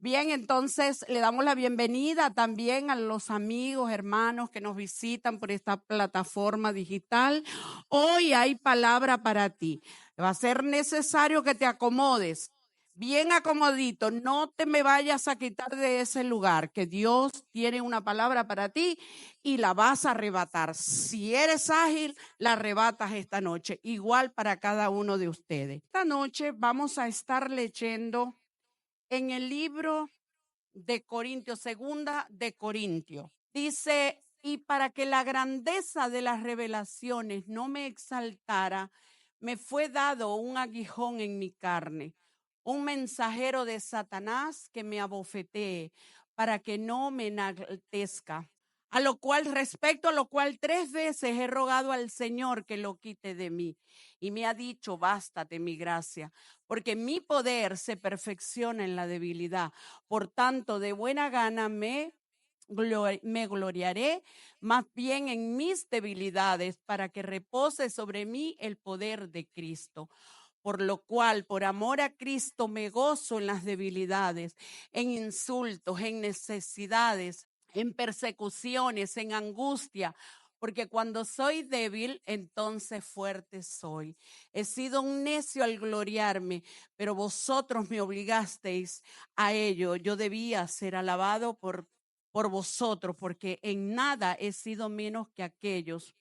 Bien, entonces le damos la bienvenida también a los amigos, hermanos que nos visitan por esta plataforma digital. Hoy hay palabra para ti. Va a ser necesario que te acomodes, bien acomodito. No te me vayas a quitar de ese lugar, que Dios tiene una palabra para ti y la vas a arrebatar. Si eres ágil, la arrebatas esta noche. Igual para cada uno de ustedes. Esta noche vamos a estar leyendo en el libro de Corintios, segunda de Corintios. Dice, y para que la grandeza de las revelaciones no me exaltara, me fue dado un aguijón en mi carne, un mensajero de Satanás que me abofetee para que no me enaltezca. Respecto a lo cual 3 veces he rogado al Señor que lo quite de mí. Y me ha dicho, bástate mi gracia, porque mi poder se perfecciona en la debilidad. Por tanto, de buena gana me gloriaré más bien en mis debilidades para que repose sobre mí el poder de Cristo. Por lo cual, por amor a Cristo, me gozo en las debilidades, en insultos, en necesidades, en persecuciones, en angustia, porque cuando soy débil, entonces fuerte soy. He sido un necio al gloriarme, pero vosotros me obligasteis a ello. Yo debía ser alabado por vosotros, porque en nada he sido menos que aquellos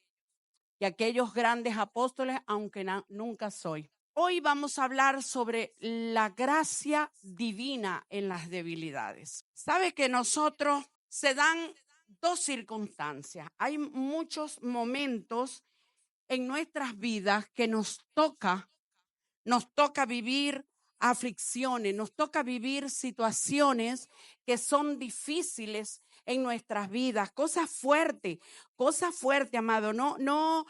grandes apóstoles, aunque nunca soy. Hoy vamos a hablar sobre la gracia divina en las debilidades. Sabe que nosotros se dan 2 circunstancias. Hay muchos momentos en nuestras vidas que nos toca vivir aflicciones, nos toca vivir situaciones que son difíciles en nuestras vidas, cosas fuertes, amado, no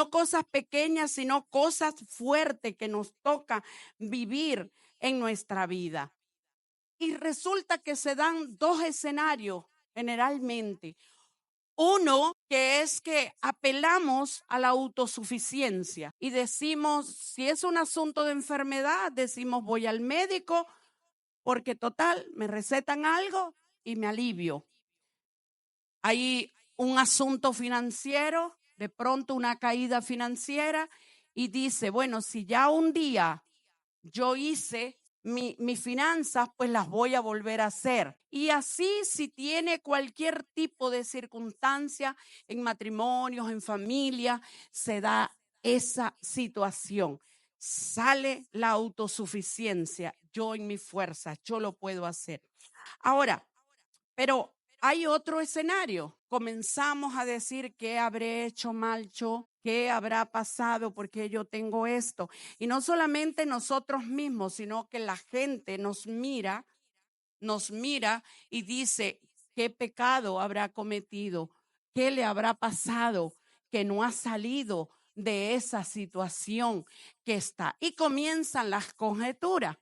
cosas pequeñas, sino cosas fuertes que nos toca vivir en nuestra vida. Y resulta que se dan 2 escenarios generalmente. Uno, que es que apelamos a la autosuficiencia y decimos, si es un asunto de enfermedad, decimos voy al médico porque total, me recetan algo y me alivio. Hay un asunto financiero, de pronto una caída financiera y dice, bueno, si ya un día yo hice mis finanzas, pues las voy a volver a hacer. Y así, si tiene cualquier tipo de circunstancia en matrimonios, en familia, se da esa situación. Sale la autosuficiencia. Yo en mis fuerzas, yo lo puedo hacer. Ahora, pero hay otro escenario. Comenzamos a decir qué habré hecho mal yo, qué habrá pasado porque yo tengo esto. Y no solamente nosotros mismos, sino que la gente nos mira y dice, ¿qué pecado habrá cometido? ¿Qué le habrá pasado que no ha salido de esa situación que está? Y comienzan las conjeturas.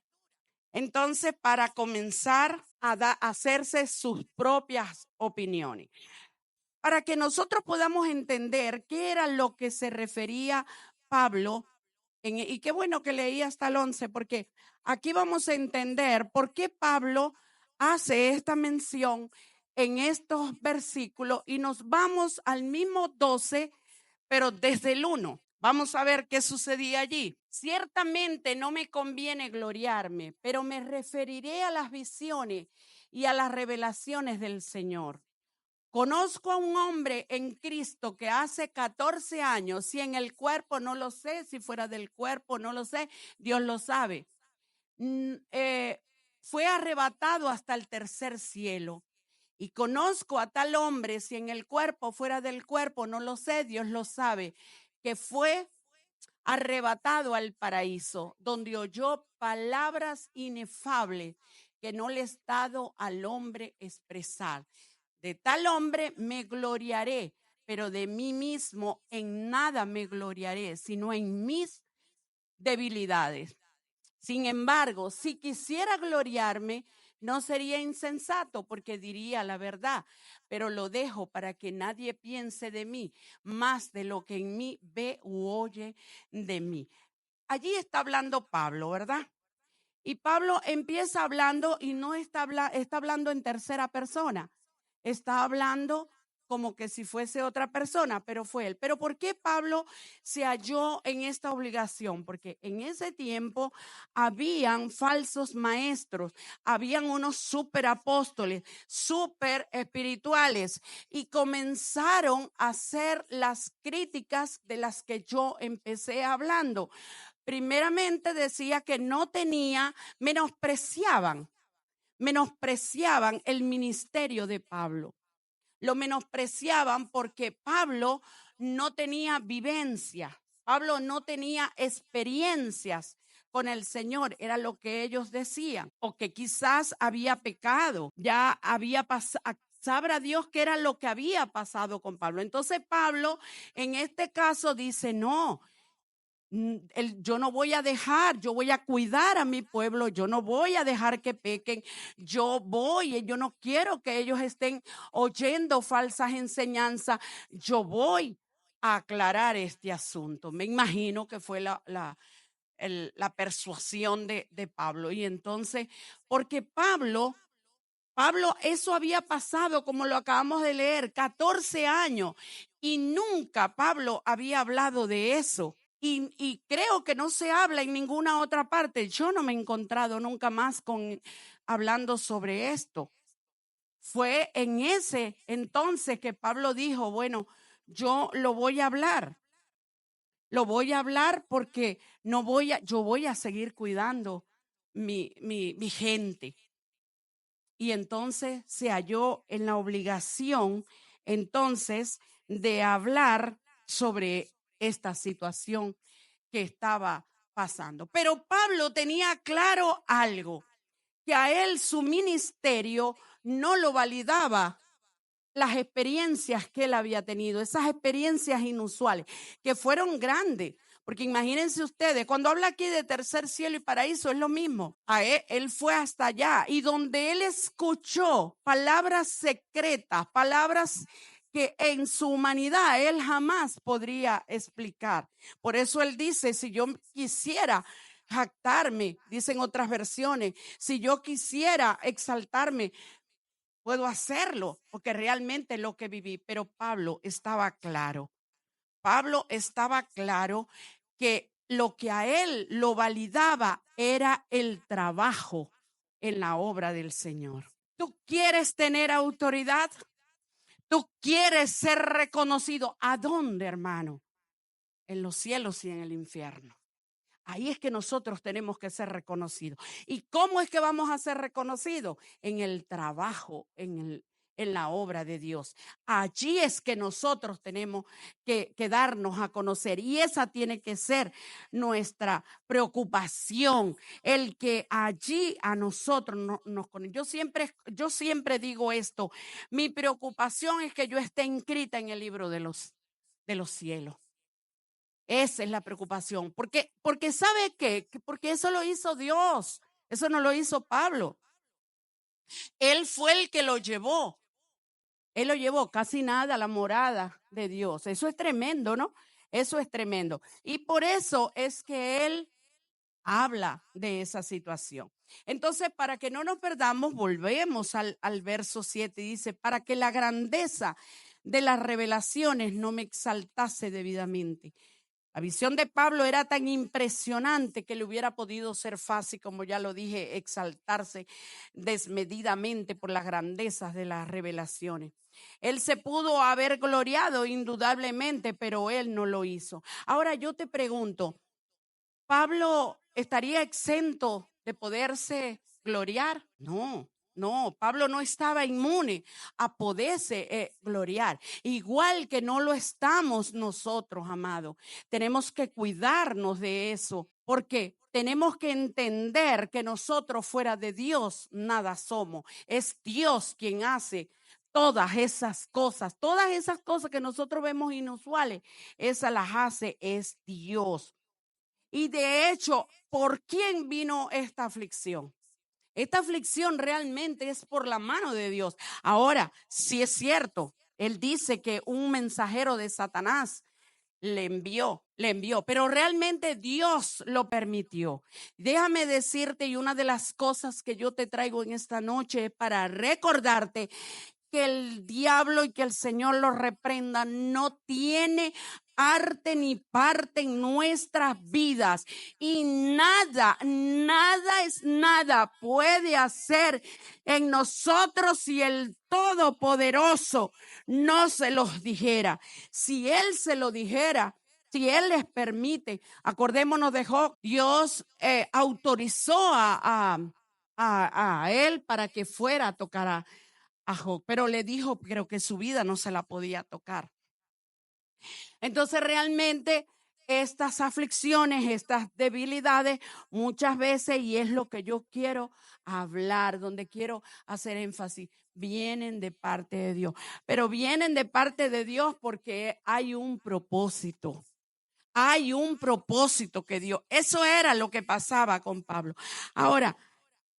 Entonces, para comenzar a hacerse sus propias opiniones, para que nosotros podamos entender qué era lo que se refería Pablo, y qué bueno que leí hasta el 11, porque aquí vamos a entender por qué Pablo hace esta mención en estos versículos y nos vamos al mismo 12, pero desde el 1. Vamos a ver qué sucedía allí. Ciertamente no me conviene gloriarme, pero me referiré a las visiones y a las revelaciones del Señor. Conozco a un hombre en Cristo que hace 14 años, si en el cuerpo no lo sé, si fuera del cuerpo no lo sé, Dios lo sabe. Fue arrebatado hasta el tercer cielo. Y conozco a tal hombre, si en el cuerpo, fuera del cuerpo, no lo sé, Dios lo sabe, que fue arrebatado al paraíso, donde oyó palabras inefables que no le es dado al hombre expresar. De tal hombre me gloriaré, pero de mí mismo en nada me gloriaré, sino en mis debilidades. Sin embargo, si quisiera gloriarme, no sería insensato porque diría la verdad, pero lo dejo para que nadie piense de mí más de lo que en mí ve u oye de mí. Allí está hablando Pablo, ¿verdad? Y Pablo empieza hablando y no está hablando en tercera persona. Está hablando como que si fuese otra persona, pero fue él. Pero ¿por qué Pablo se halló en esta obligación? Porque en ese tiempo habían falsos maestros, habían unos super apóstoles, super espirituales, y comenzaron a hacer las críticas de las que yo empecé hablando. Primeramente decía que no tenía, menospreciaban el ministerio de Pablo. Lo menospreciaban porque Pablo no tenía vivencia, Pablo no tenía experiencias con el Señor, era lo que ellos decían, o que quizás había pecado, ya había pasado. Sabrá Dios qué era lo que había pasado con Pablo. Entonces Pablo en este caso dice, no, yo no voy a dejar, yo voy a cuidar a mi pueblo, yo no voy a dejar que pequen, yo no quiero que ellos estén oyendo falsas enseñanzas, yo voy a aclarar este asunto. Me imagino que fue la persuasión de Pablo. Y entonces, porque Pablo, eso había pasado, como lo acabamos de leer, 14 años, y nunca Pablo había hablado de eso. Y creo que no se habla en ninguna otra parte. Yo no me he encontrado nunca más hablando sobre esto. Fue en ese entonces que Pablo dijo, bueno, yo lo voy a hablar. Lo voy a hablar porque yo voy a seguir cuidando mi gente. Y entonces se halló en la obligación entonces de hablar sobre esta situación que estaba pasando. Pero Pablo tenía claro algo, que a él su ministerio no lo validaba las experiencias que él había tenido, esas experiencias inusuales, que fueron grandes. Porque imagínense ustedes, cuando habla aquí de tercer cielo y paraíso, es lo mismo. Él fue hasta allá y donde él escuchó palabras secretas, palabras que en su humanidad él jamás podría explicar. Por eso él dice, si yo quisiera jactarme, dicen otras versiones, si yo quisiera exaltarme, puedo hacerlo, porque realmente es lo que viví. Pero Pablo estaba claro. Pablo estaba claro que lo que a él lo validaba era el trabajo en la obra del Señor. ¿Tú quieres tener autoridad? ¿Tú quieres ser reconocido? ¿A dónde, hermano? En los cielos y en el infierno. Ahí es que nosotros tenemos que ser reconocidos. ¿Y cómo es que vamos a ser reconocidos? En el trabajo, en la obra de Dios. Allí es que nosotros tenemos que darnos a conocer. Y esa tiene que ser nuestra preocupación. El que allí a nosotros nos conozcan. Yo siempre digo esto. Mi preocupación es que yo esté inscrita en el libro de los cielos. Esa es la preocupación. Porque ¿sabe qué? Porque eso lo hizo Dios. Eso no lo hizo Pablo. Él fue el que lo llevó. Él lo llevó casi nada a la morada de Dios. Eso es tremendo, ¿no? Eso es tremendo. Y por eso es que él habla de esa situación. Entonces, para que no nos perdamos, volvemos al verso 7. Dice, para que la grandeza de las revelaciones no me exaltase debidamente. La visión de Pablo era tan impresionante que le hubiera podido ser fácil, como ya lo dije, exaltarse desmedidamente por las grandezas de las revelaciones. Él se pudo haber gloriado indudablemente, pero él no lo hizo. Ahora yo te pregunto, ¿Pablo estaría exento de poderse gloriar? No, Pablo no estaba inmune a poderse gloriar. Igual que no lo estamos nosotros, amados. Tenemos que cuidarnos de eso, porque tenemos que entender que nosotros fuera de Dios nada somos. Es Dios quien hace todas esas cosas que nosotros vemos inusuales, esas las hace es Dios. Y de hecho, ¿por quién vino esta aflicción? Esta aflicción realmente es por la mano de Dios. Ahora, sí es cierto, él dice que un mensajero de Satanás le envió, pero realmente Dios lo permitió. Déjame decirte, y una de las cosas que yo te traigo en esta noche es para recordarte que el diablo y que el Señor lo reprenda no tiene arte ni parte en nuestras vidas, y nada puede hacer en nosotros si el Todopoderoso no se los dijera. Si Él se lo dijera, si Él les permite, acordémonos de Job, Dios autorizó a él para que fuera a tocar a Job, pero le dijo, pero que su vida no se la podía tocar. Entonces realmente estas aflicciones, estas debilidades, muchas veces, y es lo que yo quiero hablar, donde quiero hacer énfasis, vienen de parte de Dios, pero vienen de parte de Dios porque hay un propósito. Hay un propósito que Dios, eso era lo que pasaba con Pablo. Ahora,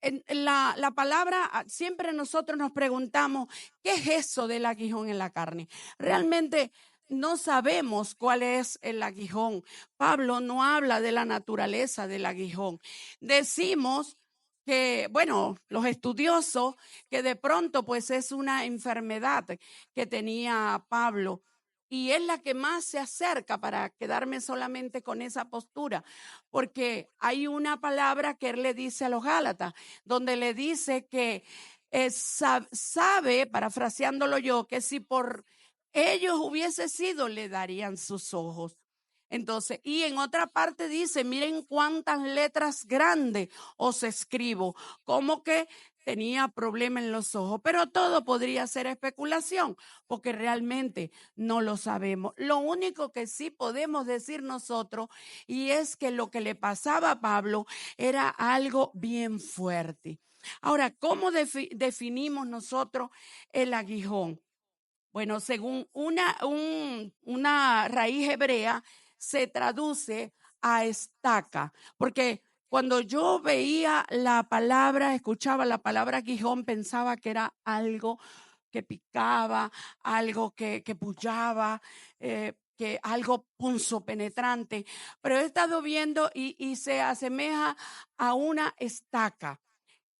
en la palabra, siempre nosotros nos preguntamos, ¿qué es eso del aguijón en la carne? Realmente no sabemos cuál es el aguijón. Pablo no habla de la naturaleza del aguijón. Decimos que, bueno, los estudiosos, que de pronto pues es una enfermedad que tenía Pablo. Y es la que más se acerca para quedarme solamente con esa postura, porque hay una palabra que él le dice a los Gálatas, donde le dice que sabe, parafraseándolo yo, que si por ellos hubiese sido, le darían sus ojos. Entonces, y en otra parte dice, miren cuántas letras grandes os escribo, como que tenía problema en los ojos, pero todo podría ser especulación, porque realmente no lo sabemos. Lo único que sí podemos decir nosotros, y es que lo que le pasaba a Pablo era algo bien fuerte. Ahora, ¿cómo definimos nosotros el aguijón? Bueno, según una raíz hebrea, se traduce a estaca, porque cuando yo veía la palabra, escuchaba la palabra aguijón, pensaba que era algo que picaba, algo que pullaba, que algo punzopenetrante, pero he estado viendo y se asemeja a una estaca.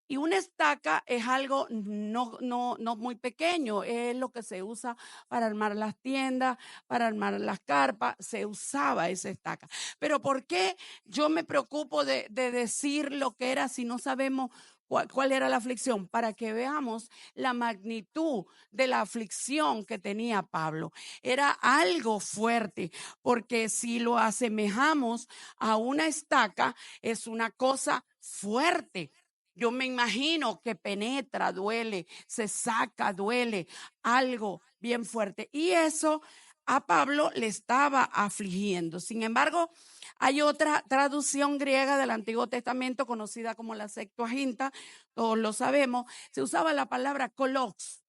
Y una estaca es algo no muy pequeño, es lo que se usa para armar las tiendas, para armar las carpas, se usaba esa estaca. Pero ¿por qué yo me preocupo de decir lo que era si no sabemos cuál era la aflicción? Para que veamos la magnitud de la aflicción que tenía Pablo. Era algo fuerte, porque si lo asemejamos a una estaca, es una cosa fuerte. Yo me imagino que penetra, duele, se saca, duele, algo bien fuerte. Y eso a Pablo le estaba afligiendo. Sin embargo, hay otra traducción griega del Antiguo Testamento conocida como la Septuaginta, todos lo sabemos, se usaba la palabra kolos.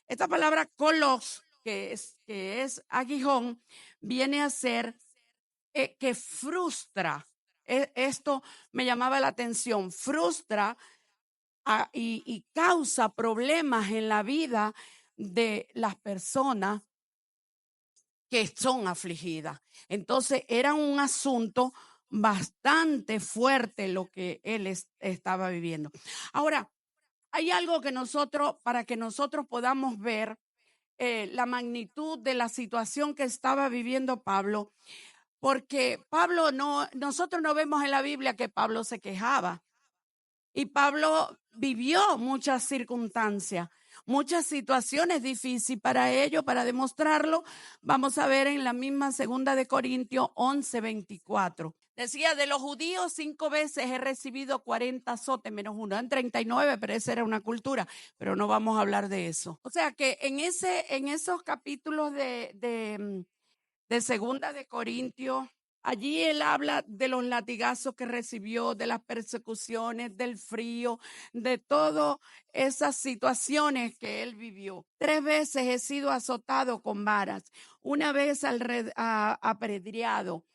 Esta palabra kolos, que es aguijón, viene a ser que frustra. Esto me llamaba la atención, frustra y causa problemas en la vida de las personas que son afligidas. Entonces era un asunto bastante fuerte lo que él estaba viviendo. Ahora, hay algo que nosotros, para que nosotros podamos ver la magnitud de la situación que estaba viviendo Pablo, porque Pablo nosotros no vemos en la Biblia que Pablo se quejaba. Y Pablo vivió muchas circunstancias, muchas situaciones difíciles para ello, para demostrarlo. Vamos a ver en la misma segunda de Corintios 11:24. Decía, de los judíos 5 veces he recibido 40 azotes menos uno, en 39, pero esa era una cultura, pero no vamos a hablar de eso. O sea que en esos capítulos de segunda de Corintios, allí él habla de los latigazos que recibió, de las persecuciones, del frío, de todas esas situaciones que él vivió. 3 veces he sido azotado con varas, una vez apedreado,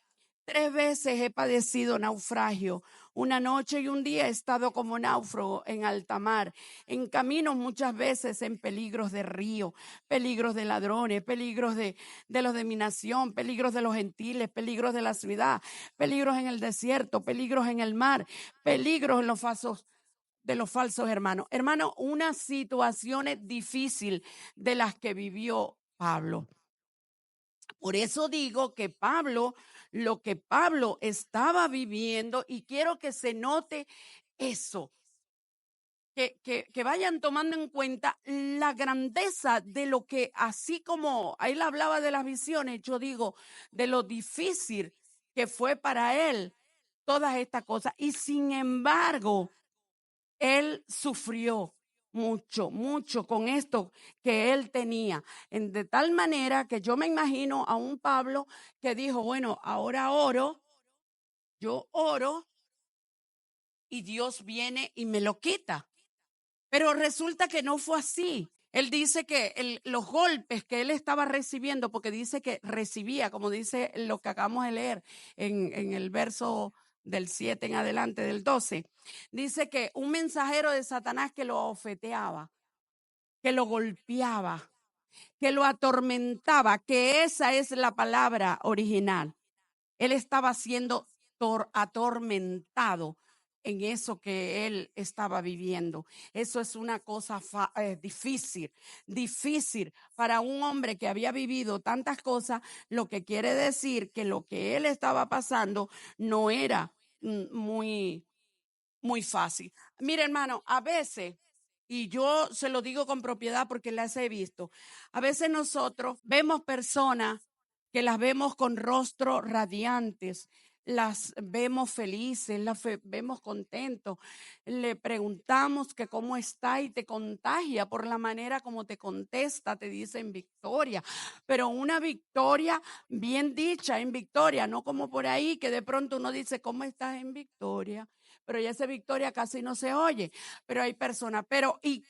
3 veces he padecido naufragio. Una noche y un día he estado como náufrago en alta mar, en caminos muchas veces en peligros de río, peligros de ladrones, peligros de los de mi nación, peligros de los gentiles, peligros de la ciudad, peligros en el desierto, peligros en el mar, peligros en de los falsos hermanos. Hermano, una situación difícil de las que vivió Pablo. Por eso digo que lo que Pablo estaba viviendo, y quiero que se note eso, que vayan tomando en cuenta la grandeza de lo que, así como él hablaba de las visiones, yo digo de lo difícil que fue para él todas estas cosas. Y sin embargo, él sufrió mucho, mucho con esto que él tenía. De tal manera que yo me imagino a un Pablo que dijo, bueno, ahora yo oro y Dios viene y me lo quita. Pero resulta que no fue así. Él dice que los golpes que él estaba recibiendo, porque dice que recibía, como dice lo que acabamos de leer en el verso del 7 en adelante, del 12, dice que un mensajero de Satanás que lo ofeteaba, que lo golpeaba, que lo atormentaba, que esa es la palabra original. Él estaba siendo atormentado en eso que él estaba viviendo. Eso es una cosa difícil, difícil para un hombre que había vivido tantas cosas, lo que quiere decir que lo que él estaba pasando no era muy, muy fácil. Mire, hermano, a veces, y yo se lo digo con propiedad porque las he visto, a veces nosotros vemos personas que las vemos con rostro radiantes, las vemos felices, vemos contentos, le preguntamos que cómo está y te contagia por la manera como te contesta, te dicen victoria, pero una victoria bien dicha en victoria, no como por ahí que de pronto uno dice, ¿cómo estás en victoria? Pero ya esa victoria casi no se oye, pero hay personas, y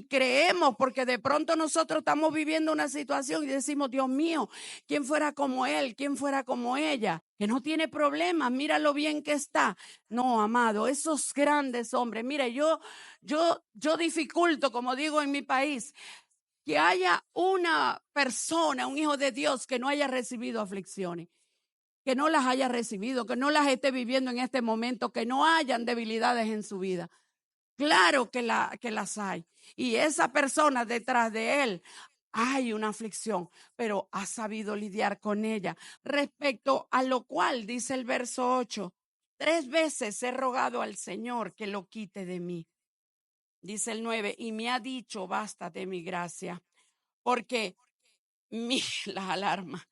creemos porque de pronto nosotros estamos viviendo una situación y decimos, Dios mío, ¿quién fuera como él? ¿Quién fuera como ella? Que no tiene problemas, mira lo bien que está. No, amado, esos grandes hombres, mire, yo dificulto, como digo en mi país, que haya una persona, un hijo de Dios que no haya recibido aflicciones, que no las haya recibido, que no las esté viviendo en este momento, que no hayan debilidades en su vida. Claro que las hay. Y esa persona detrás de él, hay una aflicción, pero ha sabido lidiar con ella. Respecto a lo cual, dice el verso 8, 3 veces he rogado al Señor que lo quite de mí. Dice el 9, y me ha dicho, bástate mi gracia, porque las alarmas,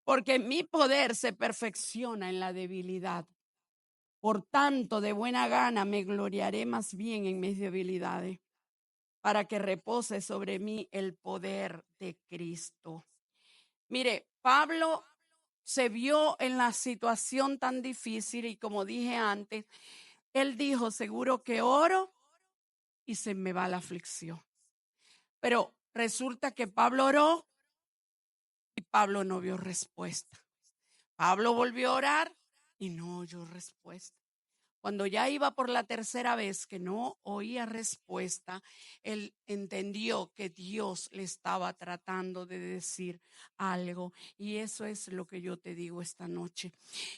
porque mi poder se perfecciona en la debilidad. Por tanto, de buena gana me gloriaré más bien en mis debilidades, para que repose sobre mí el poder de Cristo. Mire, Pablo se vio en la situación tan difícil y como dije antes, él dijo, seguro que oro y se me va la aflicción. Pero resulta que Pablo oró y Pablo no vio respuesta. Pablo volvió a orar y no oyó respuesta. Cuando ya iba por la tercera vez que no oía respuesta, él entendió que Dios le estaba tratando de decir algo. Y eso es lo que yo te digo esta noche,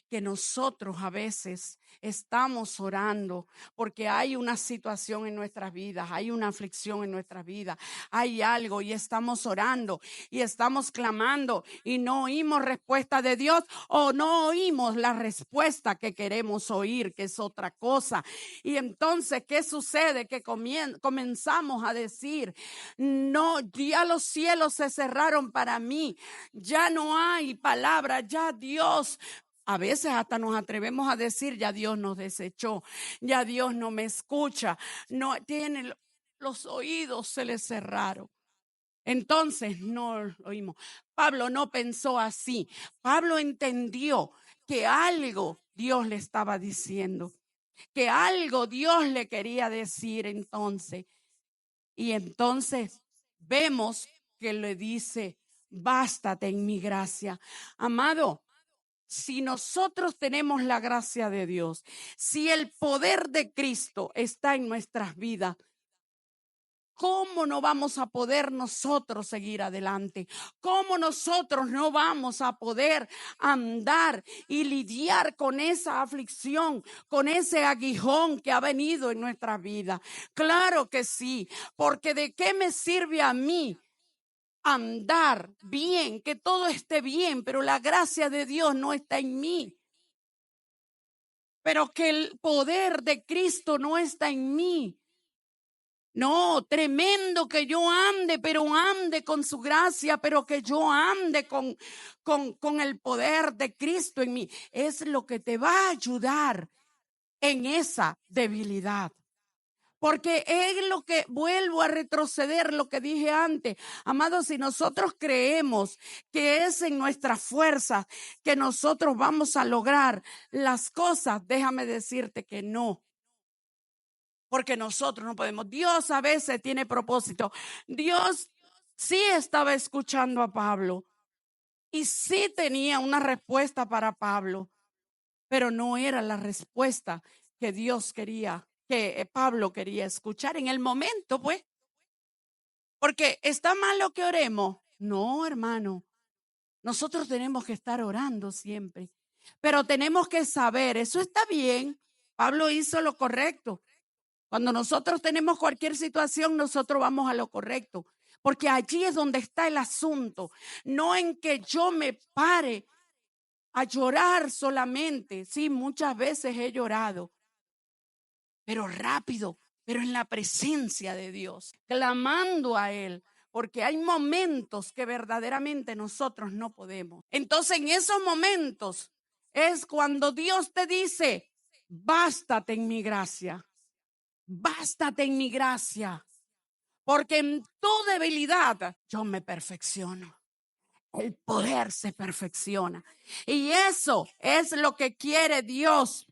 que nosotros a veces estamos orando porque hay una situación en nuestras vidas, hay una aflicción en nuestras vidas, hay algo y estamos orando y estamos clamando y no oímos respuesta de Dios o no oímos la respuesta que queremos oír, que es otra cosa. Y entonces, ¿qué sucede? Que comenzamos a decir, no, ya los cielos se cerraron para mí, ya no hay palabra, ya Dios. A veces hasta nos atrevemos a decir, ya Dios nos desechó, ya Dios no me escucha, no tiene los oídos, se le cerraron. Entonces no lo oímos. Pablo no pensó así. Pablo entendió que algo Dios le estaba diciendo, que algo Dios le quería decir entonces. Y entonces vemos que le dice, bástate en mi gracia. Amado, si nosotros tenemos la gracia de Dios, si el poder de Cristo está en nuestras vidas, ¿cómo no vamos a poder nosotros seguir adelante? ¿Cómo nosotros no vamos a poder andar y lidiar con esa aflicción, con ese aguijón que ha venido en nuestra vida? Claro que sí, porque ¿de qué me sirve a mí andar bien, que todo esté bien, pero la gracia de Dios no está en mí? Pero que el poder de Cristo no está en mí. No, tremendo que yo ande, pero ande con su gracia, pero que yo ande con el poder de Cristo en mí. Es lo que te va a ayudar en esa debilidad. Porque es lo que vuelvo a retroceder, lo que dije antes. Amados, si nosotros creemos que es en nuestra fuerza que nosotros vamos a lograr las cosas, déjame decirte que no. Porque nosotros no podemos. Dios a veces tiene propósito. Dios sí estaba escuchando a Pablo y sí tenía una respuesta para Pablo, pero no era la respuesta que Dios quería, que Pablo quería escuchar en el momento, pues. Porque está mal lo que oremos. No, hermano. Nosotros tenemos que estar orando siempre, pero tenemos que saber, eso está bien. Pablo hizo lo correcto. Cuando nosotros tenemos cualquier situación, nosotros vamos a lo correcto, porque allí es donde está el asunto, no en que yo me pare a llorar solamente. Sí, muchas veces he llorado, pero rápido, pero en la presencia de Dios, clamando a Él, porque hay momentos que verdaderamente nosotros no podemos. Entonces, en esos momentos es cuando Dios te dice, bástate en mi gracia. Bástate en mi gracia, porque en tu debilidad yo me perfecciono. El poder se perfecciona. Y eso es lo que quiere Dios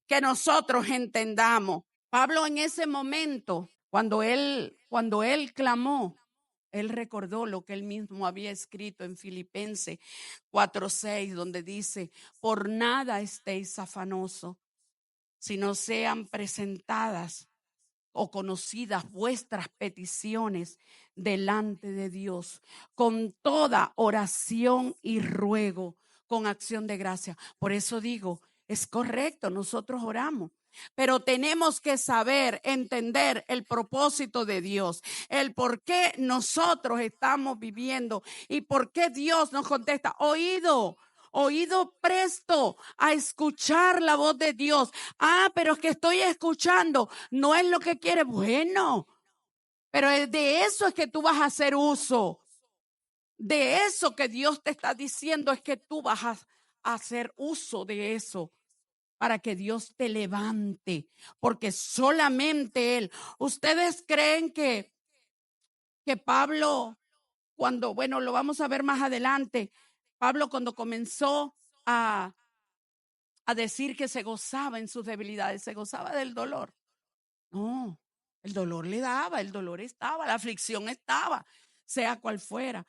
que nosotros entendamos. Pablo en ese momento, cuando él clamó, él recordó lo que él mismo había escrito en Filipenses 4:6, donde dice, por nada estéis afanosos, sino sean presentadas o conocidas vuestras peticiones delante de Dios con toda oración y ruego, con acción de gracia. Por eso digo, es correcto, nosotros oramos, pero tenemos que saber, entender el propósito de Dios, el por qué nosotros estamos viviendo y por qué Dios nos contesta. Oído presto a escuchar la voz de Dios. Ah, pero es que estoy escuchando, no es lo que quiere. Bueno, pero de eso es que tú vas a hacer uso. De eso que Dios te está diciendo es que tú vas a hacer uso de eso para que Dios te levante, porque solamente Él. ¿Ustedes creen que Pablo, cuando, bueno, lo vamos a ver más adelante, Pablo cuando comenzó a decir que se gozaba en sus debilidades, se gozaba del dolor? No, el dolor le daba, el dolor estaba, la aflicción estaba, sea cual fuera.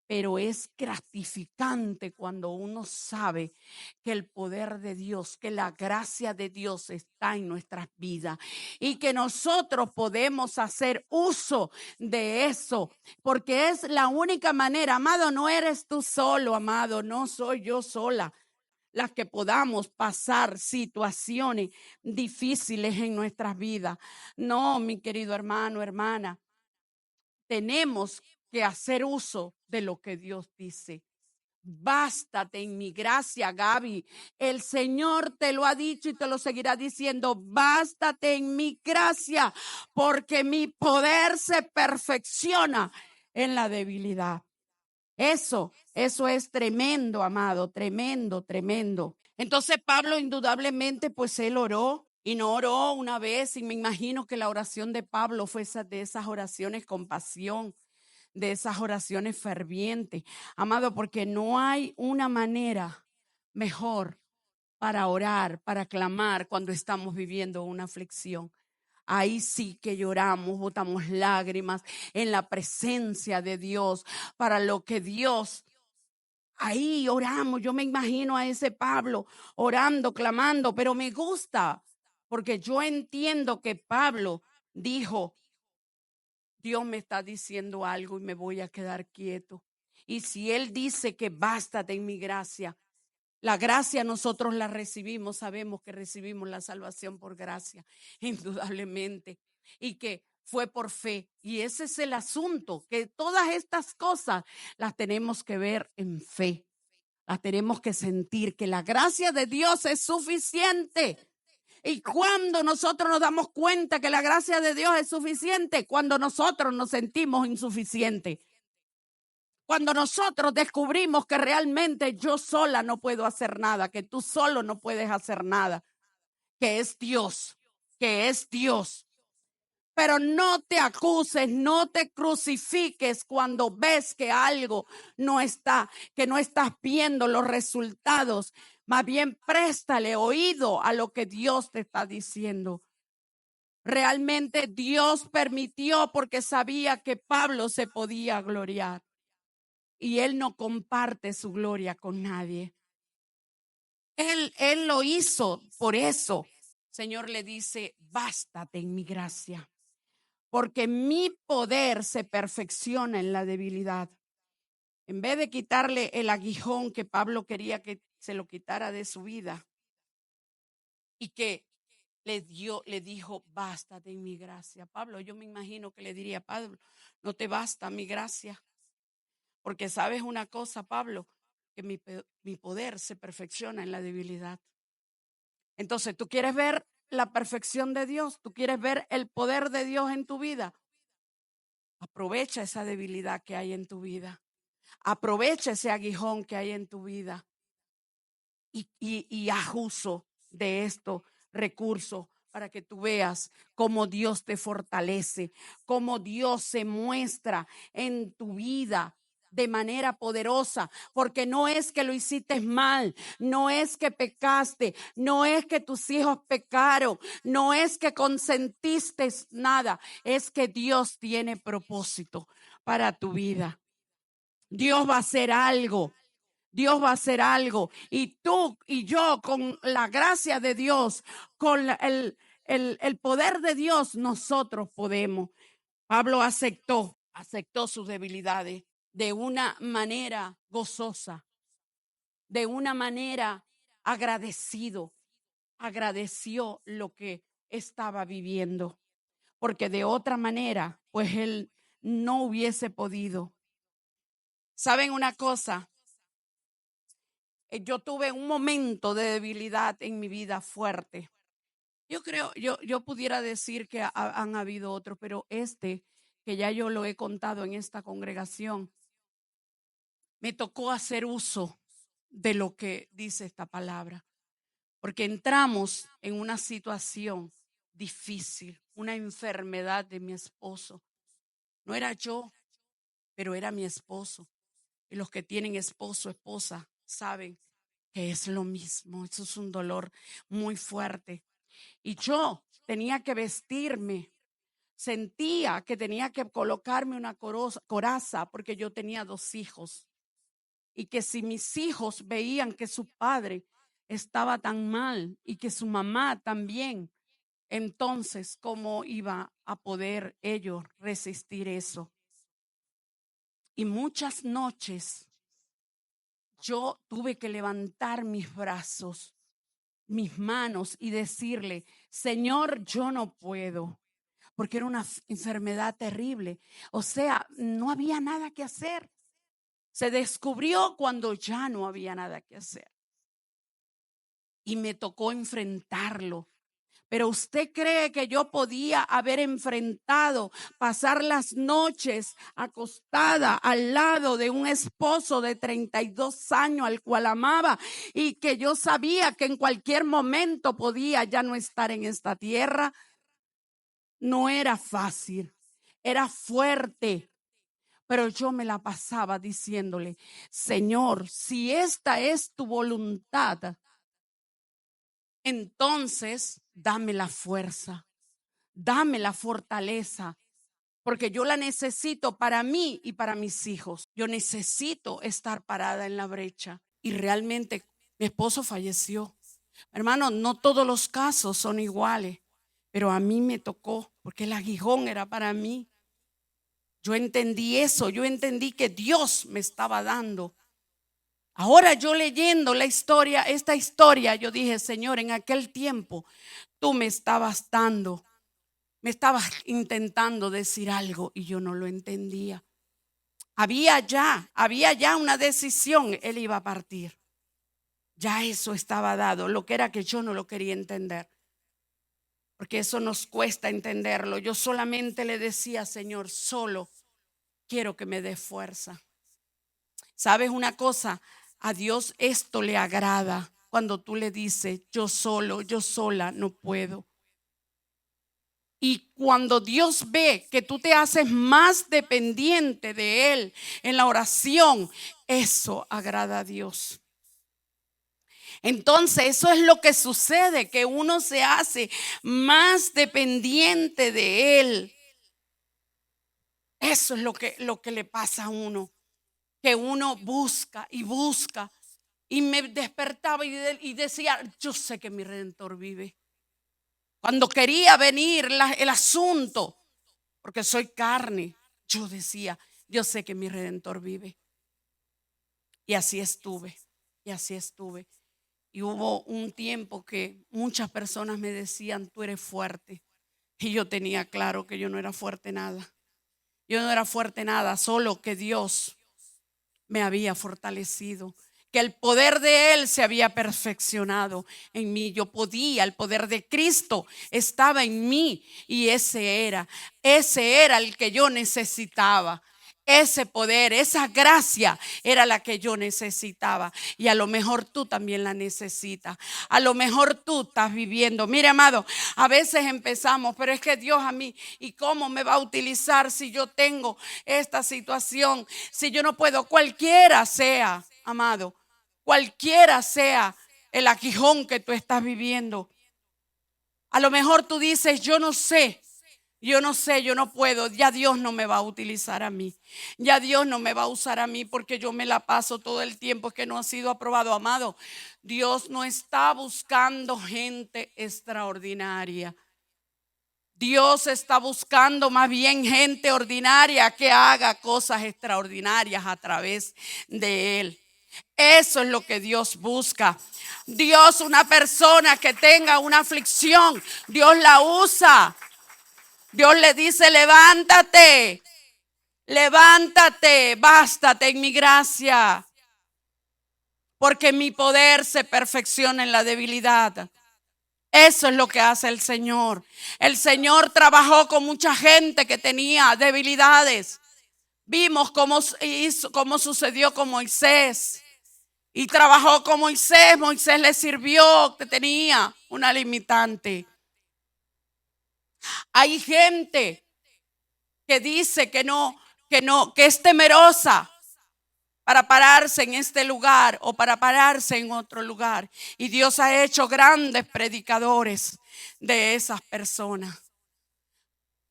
Pero es gratificante cuando uno sabe que el poder de Dios, que la gracia de Dios está en nuestras vidas y que nosotros podemos hacer uso de eso, porque es la única manera. Amado, no eres tú solo, amado, no soy yo sola las que podamos pasar situaciones difíciles en nuestras vidas. No, mi querido hermano, hermana, tenemos que hacer uso de lo que Dios dice. Bástate en mi gracia, Gaby. El Señor te lo ha dicho y te lo seguirá diciendo. Bástate en mi gracia, porque mi poder se perfecciona en la debilidad. Eso es tremendo, amado, tremendo, tremendo. Entonces Pablo indudablemente, pues él oró y no oró una vez, y me imagino que la oración de Pablo fue de esas oraciones con pasión, de esas oraciones fervientes, amado, porque no hay una manera mejor para orar, para clamar cuando estamos viviendo una aflicción. Ahí sí que lloramos, botamos lágrimas en la presencia de Dios para lo que Dios ahí oramos. Yo me imagino a ese Pablo orando, clamando, pero me gusta porque yo entiendo que Pablo dijo, Dios me está diciendo algo y me voy a quedar quieto. Y si Él dice que bástate en mi gracia, la gracia nosotros la recibimos, sabemos que recibimos la salvación por gracia, indudablemente, y que fue por fe. Y ese es el asunto, que todas estas cosas las tenemos que ver en fe, las tenemos que sentir, que la gracia de Dios es suficiente. Y cuando nosotros nos damos cuenta que la gracia de Dios es suficiente, cuando nosotros nos sentimos insuficientes. Cuando nosotros descubrimos que realmente yo sola no puedo hacer nada, que tú solo no puedes hacer nada, que es Dios, que es Dios. Pero no te acuses, no te crucifiques cuando ves que algo no está, que no estás viendo los resultados. Más bien préstale oído a lo que Dios te está diciendo. Realmente Dios permitió porque sabía que Pablo se podía gloriar. Y él no comparte su gloria con nadie. Él lo hizo por eso. Señor le dice, bástate en mi gracia, porque mi poder se perfecciona en la debilidad. En vez de quitarle el aguijón que Pablo quería que se lo quitara de su vida y que le dijo, bástate en mi gracia. Pablo, yo me imagino que le diría, Pablo, no te basta mi gracia. Porque sabes una cosa, Pablo, que mi poder se perfecciona en la debilidad. Entonces, ¿tú quieres ver la perfección de Dios? ¿Tú quieres ver el poder de Dios en tu vida? Aprovecha esa debilidad que hay en tu vida. Aprovecha ese aguijón que hay en tu vida. Y haz uso de estos recursos para que tú veas cómo Dios te fortalece, cómo Dios se muestra en tu vida de manera poderosa, porque no es que lo hiciste mal, no es que pecaste, no es que tus hijos pecaron, no es que consentiste nada, es que Dios tiene propósito para tu vida. Dios va a hacer algo. Dios va a hacer algo y tú y yo con la gracia de Dios, con el poder de Dios, nosotros podemos. Pablo aceptó sus debilidades de una manera gozosa, de una manera agradeció lo que estaba viviendo, porque de otra manera, pues él no hubiese podido. ¿Saben una cosa? Yo tuve un momento de debilidad en mi vida fuerte. Yo creo, yo pudiera decir que han habido otros, pero que ya yo lo he contado en esta congregación, me tocó hacer uso de lo que dice esta palabra, porque entramos en una situación difícil, una enfermedad de mi esposo. No era yo, pero era mi esposo. Y los que tienen esposo, esposa, saben que es lo mismo. Eso es un dolor muy fuerte. Y yo tenía que vestirme. Sentía que tenía que colocarme una coraza porque yo tenía 2 hijos. Y que si mis hijos veían que su padre estaba tan mal y que su mamá también, entonces, ¿cómo iba a poder ellos resistir eso? Y muchas noches yo tuve que levantar mis brazos, mis manos y decirle, Señor, yo no puedo, porque era una enfermedad terrible. O sea, no había nada que hacer. Se descubrió cuando ya no había nada que hacer. Y me tocó enfrentarlo. Pero usted cree que yo podía haber enfrentado, pasar las noches acostada al lado de un esposo de 32 años al cual amaba y que yo sabía que en cualquier momento podía ya no estar en esta tierra. No era fácil, era fuerte. Pero yo me la pasaba diciéndole, Señor, si esta es tu voluntad, entonces dame la fuerza, dame la fortaleza porque yo la necesito para mí y para mis hijos. Yo necesito estar parada en la brecha. Y realmente mi esposo falleció. Hermano, no todos los casos son iguales, pero a mí me tocó porque el aguijón era para mí. Yo entendí eso, yo entendí que Dios me estaba dando. Ahora yo leyendo esta historia, yo dije, Señor, en aquel tiempo tú me estabas dando, me estabas intentando decir algo y yo no lo entendía. Había ya una decisión, él iba a partir. Ya eso estaba dado, lo que era que yo no lo quería entender. Porque eso nos cuesta entenderlo. Yo solamente le decía, Señor, solo quiero que me dé fuerza. ¿Sabes una cosa? A Dios esto le agrada cuando tú le dices, yo solo, yo sola no puedo. Y cuando Dios ve que tú te haces más dependiente de Él en la oración, eso agrada a Dios. Entonces eso es lo que sucede, que uno se hace más dependiente de Él. Eso es lo que le pasa a uno, que uno busca y busca. Y me despertaba y decía, yo sé que mi Redentor vive. Cuando quería venir el asunto, porque soy carne, yo decía, yo sé que mi Redentor vive. Y así estuve, y así estuve. Y hubo un tiempo que muchas personas me decían, tú eres fuerte. Y yo tenía claro que yo no era fuerte nada. Yo no era fuerte nada, solo que Dios me había fortalecido, que el poder de Él se había perfeccionado en mí. Yo podía, el poder de Cristo estaba en mí y ese era el que yo necesitaba. Ese poder, esa gracia era la que yo necesitaba. Y a lo mejor tú también la necesitas. A lo mejor tú estás viviendo. Mire, amado, a veces empezamos, pero es que Dios a mí, ¿y cómo me va a utilizar si yo tengo esta situación? Si yo no puedo, cualquiera sea, amado, cualquiera sea el aguijón que tú estás viviendo. A lo mejor tú dices, yo no sé, yo no puedo, ya Dios no me va a utilizar a mí, ya Dios no me va a usar a mí porque yo me la paso todo el tiempo que no ha sido aprobado. Amado, Dios no está buscando gente extraordinaria. Dios está buscando más bien gente ordinaria que haga cosas extraordinarias a través de Él. Eso es lo que Dios busca. Dios, una persona que tenga una aflicción, Dios la usa. Dios le dice, levántate, levántate, bástate en mi gracia, porque mi poder se perfecciona en la debilidad. Eso es lo que hace el Señor. El Señor trabajó con mucha gente que tenía debilidades. Vimos cómo sucedió con Moisés. Y trabajó con Moisés. Moisés le sirvió, que tenía una limitante. Hay gente que dice que es temerosa para pararse en este lugar o para pararse en otro lugar. Y Dios ha hecho grandes predicadores de esas personas.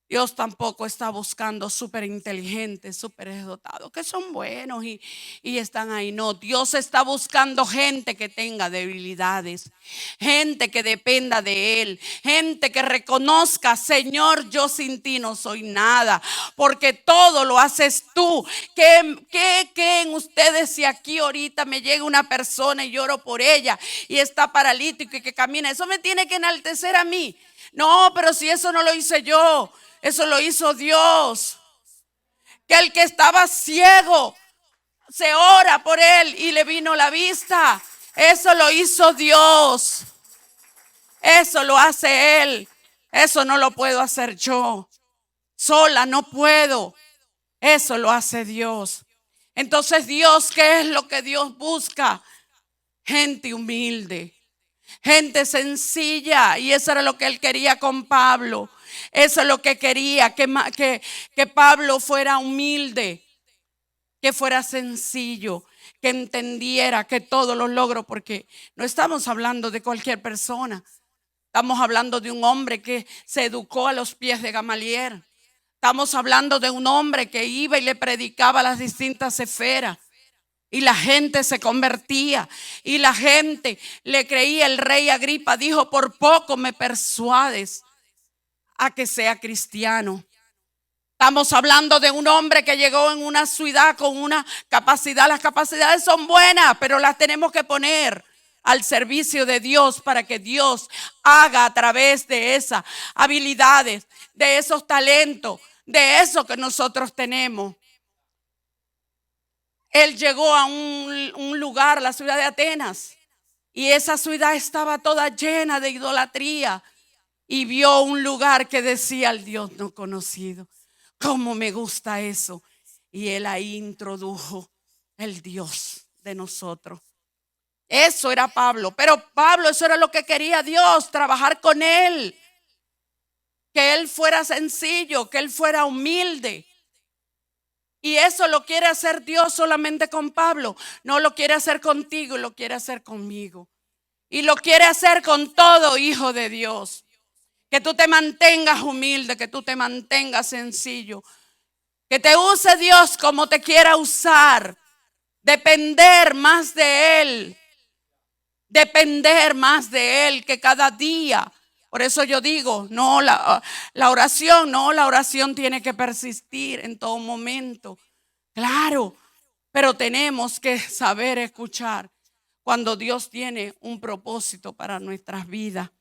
Dios tampoco está buscando súper inteligentes, súper dotados, que son buenos y están ahí. No, Dios está buscando gente que tenga debilidades, gente que dependa de Él, gente que reconozca, Señor, yo sin ti no soy nada, porque todo lo haces tú. ¿Qué en ustedes si aquí ahorita me llega una persona y lloro por ella y está paralítico y que camina? Eso me tiene que enaltecer a mí. No, pero si eso no lo hice yo. Eso lo hizo Dios. Que el que estaba ciego, se ora por él y le vino la vista. Eso lo hizo Dios. Eso lo hace Él. Eso no lo puedo hacer yo. Sola no puedo. Eso lo hace Dios. Entonces Dios, ¿qué es lo que Dios busca? Gente humilde, gente sencilla. Y eso era lo que Él quería con Pablo. Eso es lo que quería, que Pablo fuera humilde, que fuera sencillo, que entendiera que todos los logros, porque no estamos hablando de cualquier persona, estamos hablando de un hombre que se educó a los pies de Gamaliel. Estamos hablando de un hombre que iba y le predicaba a las distintas esferas. Y la gente se convertía y la gente le creía. El rey Agripa dijo: por poco me persuades a que sea cristiano. Estamos hablando de un hombre que llegó en una ciudad con una capacidad. Las capacidades son buenas, pero las tenemos que poner al servicio de Dios para que Dios haga a través de esas habilidades, de esos talentos, de eso que nosotros tenemos. Él llegó a un lugar, la ciudad de Atenas, y esa ciudad estaba toda llena de idolatría, y vio un lugar que decía el Dios no conocido. ¿Cómo me gusta eso? Y él ahí introdujo el Dios de nosotros. Eso era Pablo, pero Pablo, eso era lo que quería Dios, trabajar con él, que él fuera sencillo, que él fuera humilde. Y eso lo quiere hacer Dios solamente con Pablo. No lo quiere hacer contigo, lo quiere hacer conmigo. Y lo quiere hacer con todo hijo de Dios. Que tú te mantengas humilde, que tú te mantengas sencillo. Que te use Dios como te quiera usar. Depender más de Él. Depender más de Él que cada día. Por eso yo digo, no, la oración tiene que persistir en todo momento. Claro, pero tenemos que saber escuchar cuando Dios tiene un propósito para nuestras vidas.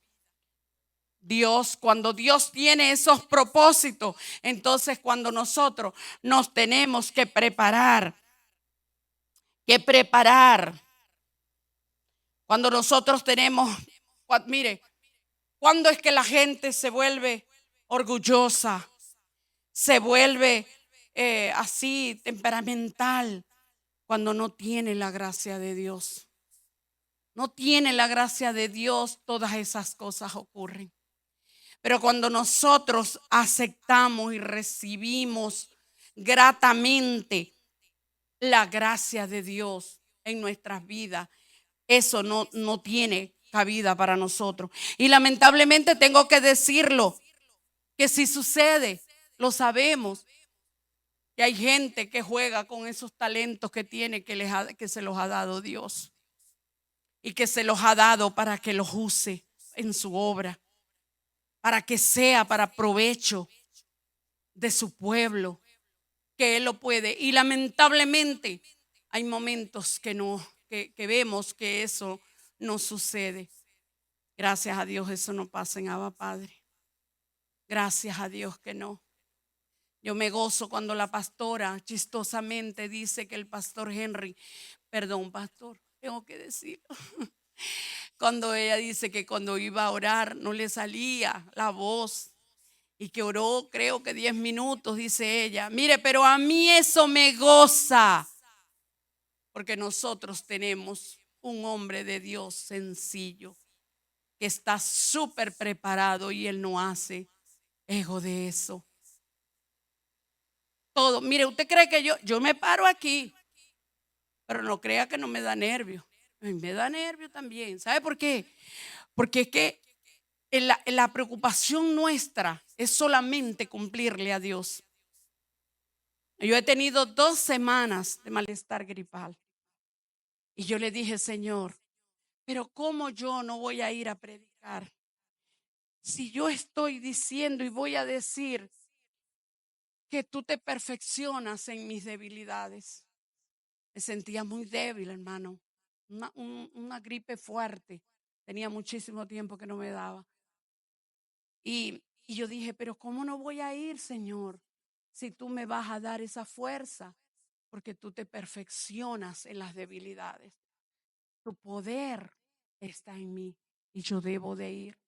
Cuando Dios tiene esos propósitos, entonces cuando nosotros nos tenemos que preparar. Cuando nosotros tenemos, mire, ¿cuándo es que la gente se vuelve orgullosa? Se vuelve así temperamental cuando no tiene la gracia de Dios. No tiene la gracia de Dios, todas esas cosas ocurren. Pero cuando nosotros aceptamos y recibimos gratamente la gracia de Dios en nuestras vidas, eso no tiene cabida para nosotros. Y lamentablemente tengo que decirlo, que si sucede, lo sabemos, que hay gente que juega con esos talentos que tiene, que se los ha dado Dios. Y que se los ha dado para que los use en su obra. Para que sea para provecho de su pueblo, que Él lo puede. Y lamentablemente hay momentos que vemos que eso no sucede. Gracias a Dios eso no pasa en Abba Padre. Gracias a Dios que no. Yo me gozo cuando la pastora chistosamente dice que el pastor Henry, perdón pastor, tengo que decirlo. Cuando ella dice que cuando iba a orar no le salía la voz y que oró creo que 10 minutos, dice ella. Mire, pero a mí eso me goza porque nosotros tenemos un hombre de Dios sencillo que está súper preparado y él no hace ego de eso. Todo, mire, usted cree que yo me paro aquí, pero no crea que no me da nervio. A mí me da nervio también. ¿Sabe por qué? Porque es que la preocupación nuestra es solamente cumplirle a Dios. Yo he tenido 2 semanas de malestar gripal. Y yo le dije, Señor, pero ¿cómo yo no voy a ir a predicar? Si yo estoy diciendo y voy a decir que tú te perfeccionas en mis debilidades. Me sentía muy débil, hermano. Una gripe fuerte. Tenía muchísimo tiempo que no me daba. Y yo dije, pero ¿cómo no voy a ir, Señor? Si tú me vas a dar esa fuerza. Porque tú te perfeccionas en las debilidades. Tu poder está en mí y yo debo de ir.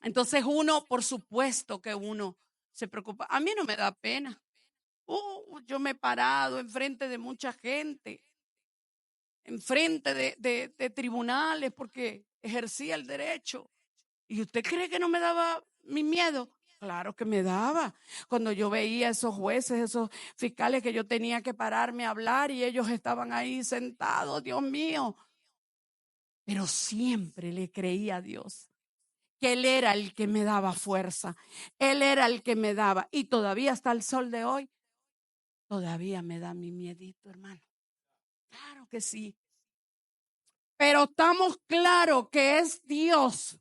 Entonces uno, por supuesto que uno se preocupa. A mí no me da pena. Yo me he parado enfrente de mucha gente, enfrente de tribunales porque ejercía el derecho. ¿Y usted cree que no me daba mi miedo? Claro que me daba. Cuando yo veía esos jueces, esos fiscales que yo tenía que pararme a hablar y ellos estaban ahí sentados, Dios mío. Pero siempre le creí a Dios. que Él era el que me daba fuerza. Él era el que me daba. Y todavía hasta el sol de hoy, todavía me da mi miedito, hermano. Claro que sí. Pero estamos claros que es Dios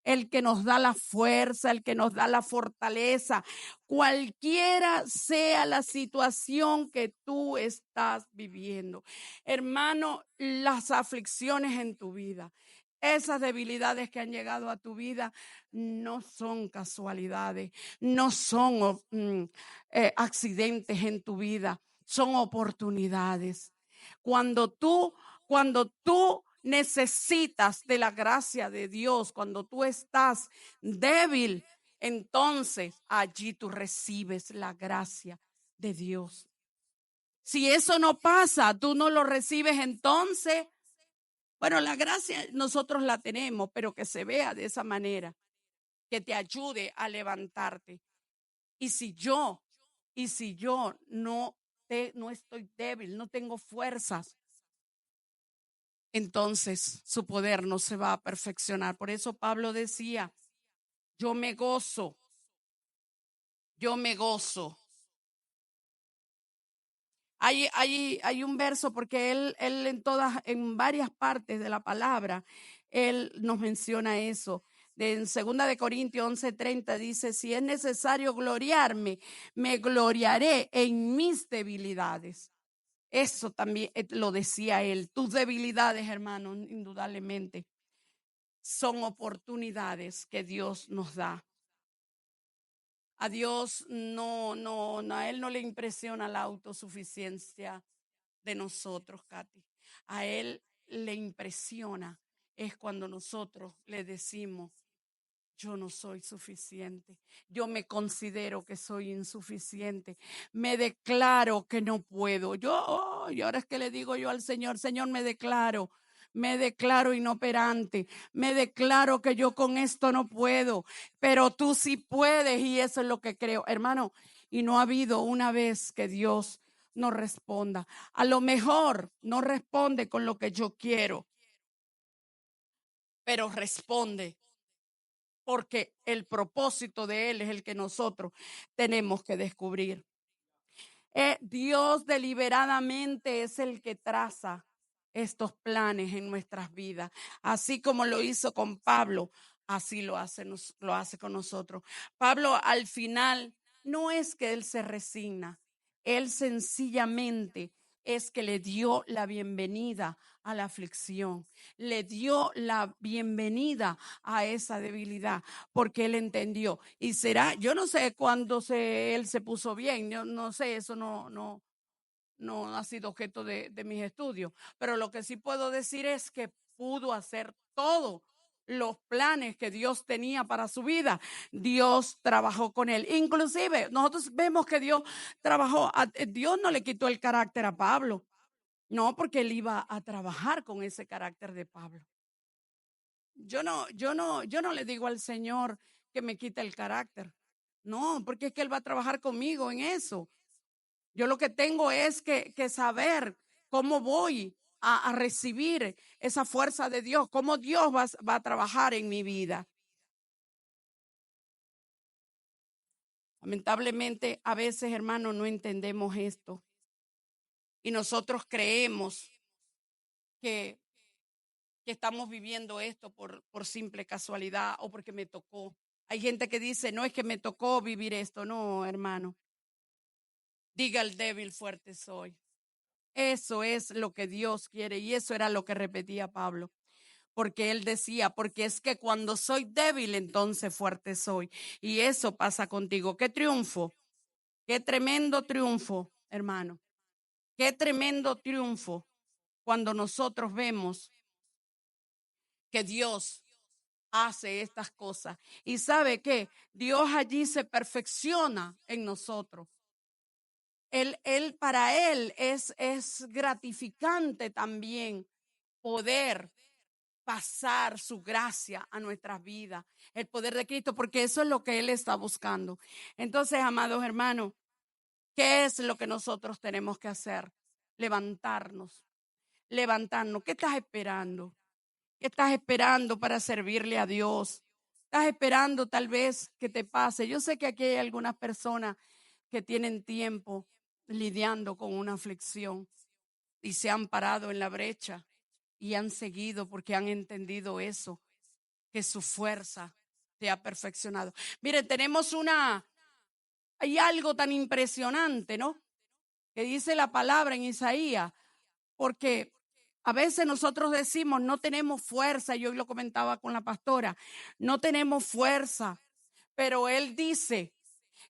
el que nos da la fuerza, el que nos da la fortaleza, cualquiera sea la situación que tú estás viviendo. Hermano, las aflicciones en tu vida, esas debilidades que han llegado a tu vida, no son casualidades, no son accidentes en tu vida, son oportunidades. Cuando tú necesitas de la gracia de Dios, cuando tú estás débil, entonces allí tú recibes la gracia de Dios. Si eso no pasa, tú no lo recibes, entonces, bueno, la gracia nosotros la tenemos, pero que se vea de esa manera, que te ayude a levantarte. Y si yo, no estoy débil, no tengo fuerzas, entonces su poder no se va a perfeccionar. Por eso Pablo decía, yo me gozo, yo me gozo. Hay un verso porque él en varias partes de la palabra, él nos menciona eso. En 2 Corintios 11:30 dice, si es necesario gloriarme, me gloriaré en mis debilidades. Eso también lo decía él. Tus debilidades, hermano, indudablemente son oportunidades que Dios nos da. A Dios a Él no le impresiona la autosuficiencia de nosotros, Katy. A Él le impresiona es cuando nosotros le decimos, yo no soy suficiente. Yo me considero que soy insuficiente. Me declaro que no puedo. Y ahora es que le digo yo al Señor, Señor, me declaro inoperante. Me declaro que yo con esto no puedo, pero tú sí puedes y eso es lo que creo, hermano. Y no ha habido una vez que Dios no responda. A lo mejor no responde con lo que yo quiero, pero responde porque el propósito de Él es el que nosotros tenemos que descubrir. Dios deliberadamente es el que traza estos planes en nuestras vidas, así como lo hizo con Pablo, así lo hace con nosotros. Pablo al final no es que él se resigna, él sencillamente es que le dio la bienvenida a la aflicción, le dio la bienvenida a esa debilidad, porque él entendió. Y será, yo no sé cuándo él se puso bien, yo no sé, eso no ha sido objeto de mis estudios, pero lo que sí puedo decir es que pudo hacer todo los planes que Dios tenía para su vida. Dios trabajó con él. Inclusive nosotros vemos que Dios Dios no le quitó el carácter a Pablo. No, porque él iba a trabajar con ese carácter de Pablo. Yo no le digo al Señor que me quite el carácter. No, porque es que Él va a trabajar conmigo en eso. Yo lo que tengo es que saber cómo voy a recibir esa fuerza de Dios, cómo Dios va a trabajar en mi vida. Lamentablemente, a veces, hermanos, no entendemos esto. Y nosotros creemos que estamos viviendo esto por simple casualidad o porque me tocó. Hay gente que dice, no es que me tocó vivir esto. No, hermano. Diga el débil, fuerte soy. Eso es lo que Dios quiere y eso era lo que repetía Pablo. Porque él decía, porque es que cuando soy débil, entonces fuerte soy. Y eso pasa contigo. Qué triunfo, qué tremendo triunfo, hermano. Qué tremendo triunfo cuando nosotros vemos que Dios hace estas cosas. Y sabe que Dios allí se perfecciona en nosotros. Para él es gratificante también poder pasar su gracia a nuestras vidas, el poder de Cristo, porque eso es lo que Él está buscando. Entonces, amados hermanos, ¿qué es lo que nosotros tenemos que hacer? Levantarnos, levantarnos. ¿Qué estás esperando? ¿Qué estás esperando para servirle a Dios? Estás esperando tal vez que te pase. Yo sé que aquí hay algunas personas que tienen tiempo lidiando con una aflicción y se han parado en la brecha y han seguido porque han entendido eso, que su fuerza se ha perfeccionado. Mire, hay algo tan impresionante, ¿no? Que dice la palabra en Isaías, porque a veces nosotros decimos no tenemos fuerza, y hoy lo comentaba con la pastora, no tenemos fuerza, pero él dice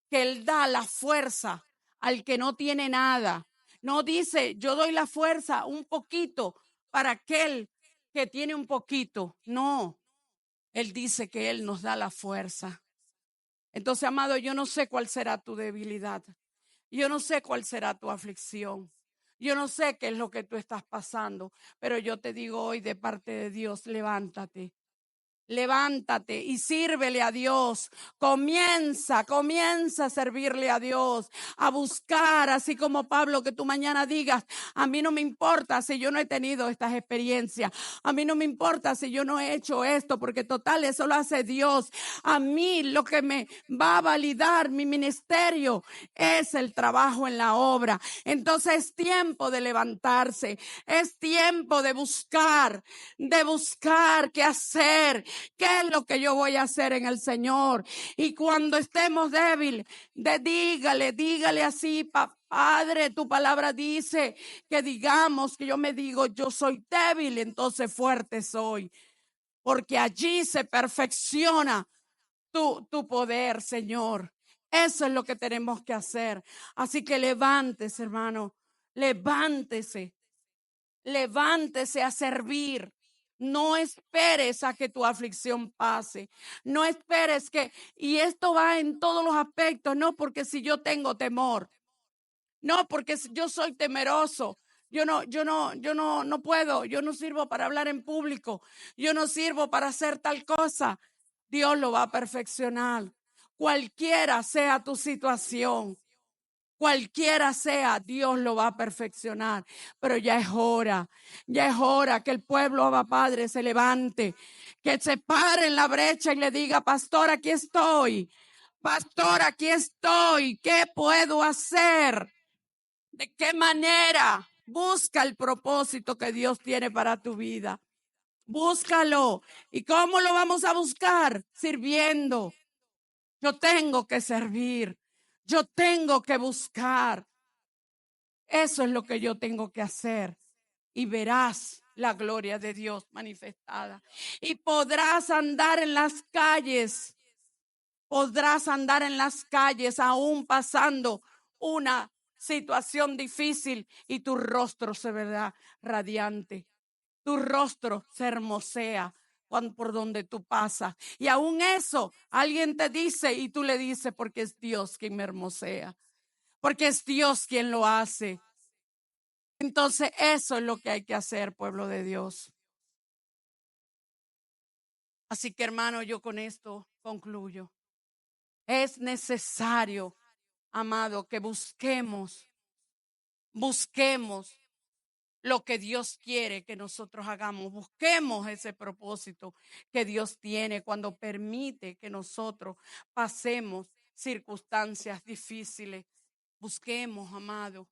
que él da la fuerza al que no tiene nada. No dice yo doy la fuerza un poquito para aquel que tiene un poquito. No, él dice que él nos da la fuerza. Entonces, amado, yo no sé cuál será tu debilidad. Yo no sé cuál será tu aflicción. Yo no sé qué es lo que tú estás pasando, pero yo te digo hoy de parte de Dios, levántate. Levántate y sírvele a Dios. Comienza a servirle a Dios, a buscar, así como Pablo, que tú mañana digas, a mí no me importa si yo no he tenido estas experiencias, a mí no me importa si yo no he hecho esto, porque total, eso lo hace Dios. A mí lo que me va a validar mi ministerio es el trabajo en la obra. Entonces es tiempo de levantarse, es tiempo de buscar qué hacer. ¿Qué es lo que yo voy a hacer en el Señor? Y cuando estemos débiles, dígale así, Padre, tu palabra dice que digamos, que yo me digo, yo soy débil, entonces fuerte soy. Porque allí se perfecciona tu poder, Señor. Eso es lo que tenemos que hacer. Así que levántese, hermano, levántese. Levántese a servir. No esperes a que tu aflicción pase. No esperes y esto va en todos los aspectos, no porque si yo tengo temor, no porque yo soy temeroso. No puedo, yo no sirvo para hablar en público, yo no sirvo para hacer tal cosa. Dios lo va a perfeccionar. Cualquiera sea tu situación, cualquiera sea, Dios lo va a perfeccionar. Pero ya es hora que el pueblo, Abba Padre, se levante, que se pare en la brecha y le diga, pastor, aquí estoy. Pastor, aquí estoy. ¿Qué puedo hacer? ¿De qué manera? Busca el propósito que Dios tiene para tu vida. Búscalo. ¿Y cómo lo vamos a buscar? Sirviendo. Yo tengo que servir. Yo tengo que buscar. Eso es lo que yo tengo que hacer. Y verás la gloria de Dios manifestada. Y podrás andar en las calles. Podrás andar en las calles aún pasando una situación difícil y tu rostro se verá radiante. Tu rostro se hermosea por donde tú pasas. Y aún eso, alguien te dice y tú le dices porque es Dios quien me hermosea. Porque es Dios quien lo hace. Entonces eso es lo que hay que hacer, pueblo de Dios. Así que hermano, yo con esto concluyo. Es necesario, amado, que busquemos lo que Dios quiere que nosotros hagamos. Busquemos ese propósito que Dios tiene cuando permite que nosotros pasemos circunstancias difíciles. Busquemos, amado,